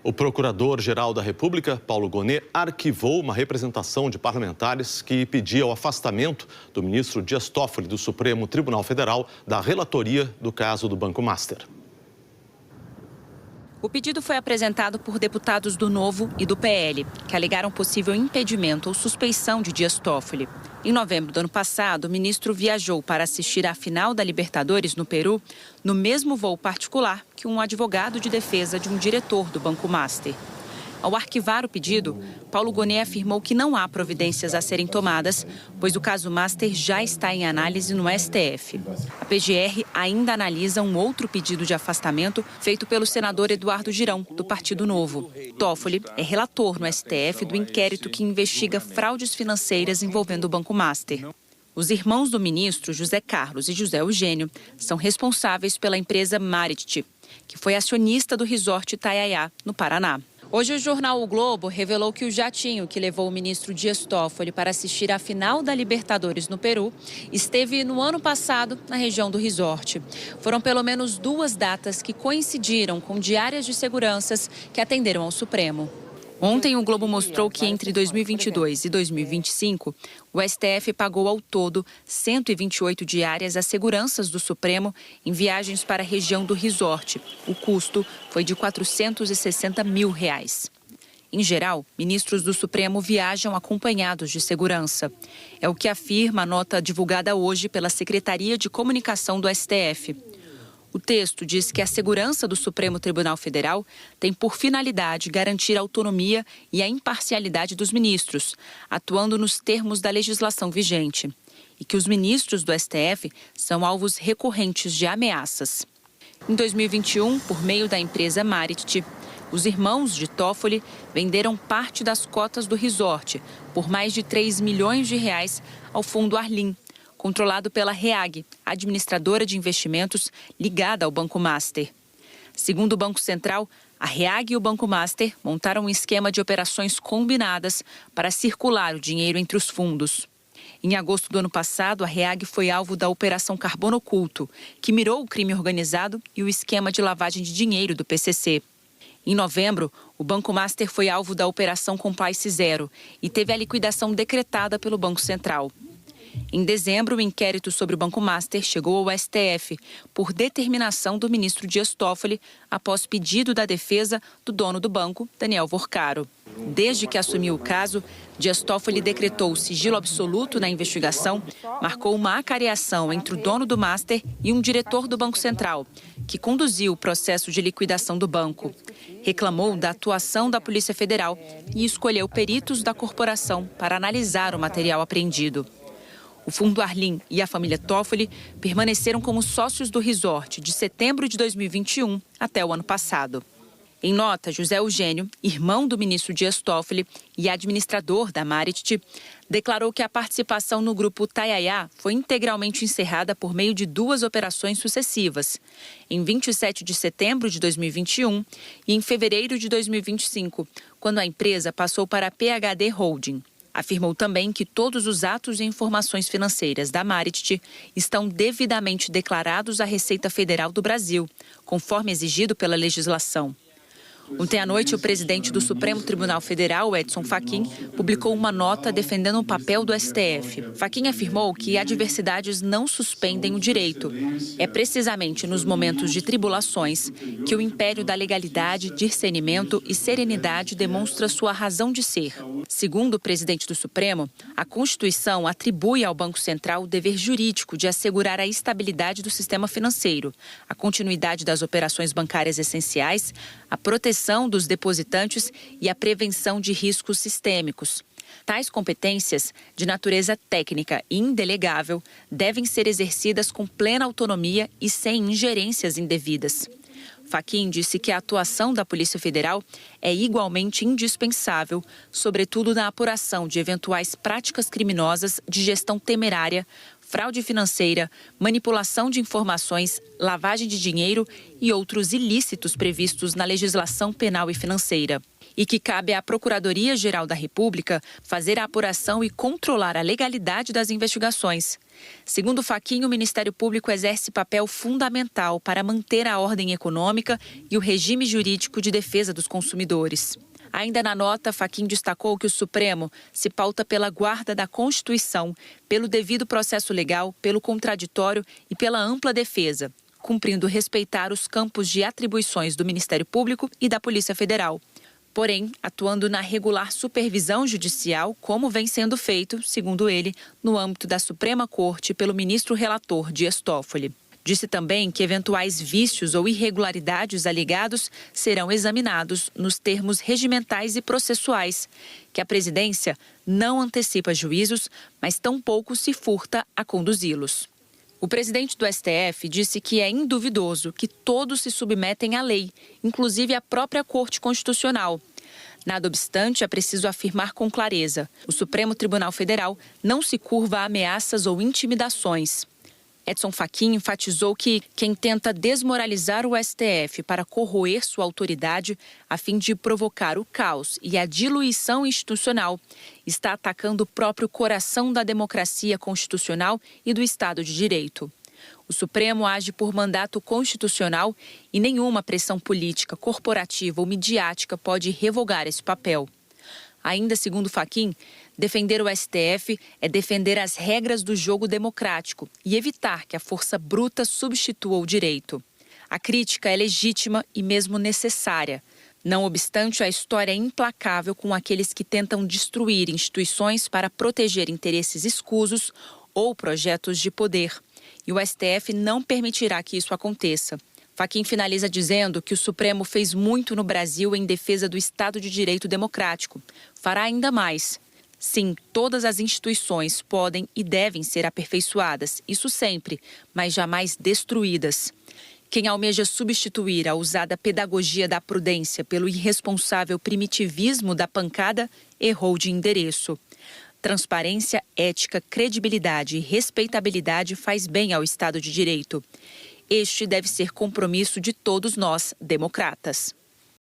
O Procurador-Geral da República, Paulo Gonet, arquivou uma representação de parlamentares que pedia o afastamento do ministro Dias Toffoli do Supremo Tribunal Federal da relatoria do caso do Banco Master. O pedido foi apresentado por deputados do Novo e do PL, que alegaram possível impedimento ou suspeição de Dias Toffoli. Em novembro do ano passado, o ministro viajou para assistir à final da Libertadores no Peru, no mesmo voo particular que um advogado de defesa de um diretor do Banco Master. Ao arquivar o pedido, Paulo Gonet afirmou que não há providências a serem tomadas, pois o caso Master já está em análise no STF. A PGR ainda analisa um outro pedido de afastamento feito pelo senador Eduardo Girão, do Partido Novo. Toffoli é relator no STF do inquérito que investiga fraudes financeiras envolvendo o Banco Master. Os irmãos do ministro, José Carlos e José Eugênio, são responsáveis pela empresa Marit, que foi acionista do resort Itaiaiá, no Paraná. Hoje o jornal O Globo revelou que o jatinho que levou o ministro Dias Toffoli para assistir à final da Libertadores no Peru esteve no ano passado na região do resort. Foram pelo menos 2 datas que coincidiram com diárias de seguranças que atenderam ao Supremo. Ontem, o Globo mostrou que entre 2022 e 2025, o STF pagou ao todo 128 diárias às seguranças do Supremo em viagens para a região do resort. O custo foi de R$ 460 mil. Em geral, ministros do Supremo viajam acompanhados de segurança. É o que afirma a nota divulgada hoje pela Secretaria de Comunicação do STF. O texto diz que a segurança do Supremo Tribunal Federal tem por finalidade garantir a autonomia e a imparcialidade dos ministros, atuando nos termos da legislação vigente, e que os ministros do STF são alvos recorrentes de ameaças. Em 2021, por meio da empresa Marit, os irmãos de Toffoli venderam parte das cotas do resort por mais de R$ 3 milhões ao Fundo Arlim, controlado pela REAG, administradora de investimentos ligada ao Banco Master. Segundo o Banco Central, a REAG e o Banco Master montaram um esquema de operações combinadas para circular o dinheiro entre os fundos. Em agosto do ano passado, a REAG foi alvo da Operação Carbono Oculto, que mirou o crime organizado e o esquema de lavagem de dinheiro do PCC. Em novembro, o Banco Master foi alvo da Operação Compliance Zero e teve a liquidação decretada pelo Banco Central. Em dezembro, o inquérito sobre o Banco Master chegou ao STF por determinação do ministro Dias Toffoli após pedido da defesa do dono do banco, Daniel Vorcaro. Desde que assumiu o caso, Dias Toffoli decretou o sigilo absoluto na investigação, marcou uma acareação entre o dono do Master e um diretor do Banco Central, que conduziu o processo de liquidação do banco. Reclamou da atuação da Polícia Federal e escolheu peritos da corporação para analisar o material apreendido. O Fundo Arlim e a família Toffoli permaneceram como sócios do resort de setembro de 2021 até o ano passado. Em nota, José Eugênio, irmão do ministro Dias Toffoli e administrador da Marit, declarou que a participação no grupo Itaiaiá foi integralmente encerrada por meio de 2 operações sucessivas, em 27 de setembro de 2021 e em fevereiro de 2025, quando a empresa passou para a PHD Holding. Afirmou também que todos os atos e informações financeiras da Marit estão devidamente declarados à Receita Federal do Brasil, conforme exigido pela legislação. Ontem à noite, o presidente do Supremo Tribunal Federal, Edson Fachin, publicou uma nota defendendo o papel do STF. Fachin afirmou que adversidades não suspendem o direito. É precisamente nos momentos de tribulações que o império da legalidade, discernimento e serenidade demonstra sua razão de ser. Segundo o presidente do Supremo, a Constituição atribui ao Banco Central o dever jurídico de assegurar a estabilidade do sistema financeiro, a continuidade das operações bancárias essenciais, a proteção dos depositantes e a prevenção de riscos sistêmicos. Tais competências, de natureza técnica e indelegável, devem ser exercidas com plena autonomia e sem ingerências indevidas. Fachin disse que a atuação da Polícia Federal é igualmente indispensável, sobretudo na apuração de eventuais práticas criminosas de gestão temerária, fraude financeira, manipulação de informações, lavagem de dinheiro e outros ilícitos previstos na legislação penal e financeira. E que cabe à Procuradoria-Geral da República fazer a apuração e controlar a legalidade das investigações. Segundo Fachin, o Ministério Público exerce papel fundamental para manter a ordem econômica e o regime jurídico de defesa dos consumidores. Ainda na nota, Fachin destacou que o Supremo se pauta pela guarda da Constituição, pelo devido processo legal, pelo contraditório e pela ampla defesa, cumprindo respeitar os campos de atribuições do Ministério Público e da Polícia Federal. Porém, atuando na regular supervisão judicial, como vem sendo feito, segundo ele, no âmbito da Suprema Corte pelo ministro relator Dias Toffoli. Disse também que eventuais vícios ou irregularidades alegados serão examinados nos termos regimentais e processuais, que a presidência não antecipa juízos, mas tampouco se furta a conduzi-los. O presidente do STF disse que é induvidoso que todos se submetem à lei, inclusive a própria Corte Constitucional. Nada obstante, é preciso afirmar com clareza: o Supremo Tribunal Federal não se curva a ameaças ou intimidações. Edson Fachin enfatizou que quem tenta desmoralizar o STF para corroer sua autoridade a fim de provocar o caos e a diluição institucional está atacando o próprio coração da democracia constitucional e do Estado de Direito. O Supremo age por mandato constitucional e nenhuma pressão política, corporativa ou midiática pode revogar esse papel. Ainda segundo Fachin, defender o STF é defender as regras do jogo democrático e evitar que a força bruta substitua o direito. A crítica é legítima e mesmo necessária. Não obstante, a história é implacável com aqueles que tentam destruir instituições para proteger interesses escusos ou projetos de poder. E o STF não permitirá que isso aconteça. Fachin finaliza dizendo que o Supremo fez muito no Brasil em defesa do Estado de Direito democrático. Fará ainda mais. Sim, todas as instituições podem e devem ser aperfeiçoadas, isso sempre, mas jamais destruídas. Quem almeja substituir a usada pedagogia da prudência pelo irresponsável primitivismo da pancada, errou de endereço. Transparência, ética, credibilidade e respeitabilidade faz bem ao Estado de Direito. Este deve ser compromisso de todos nós, democratas.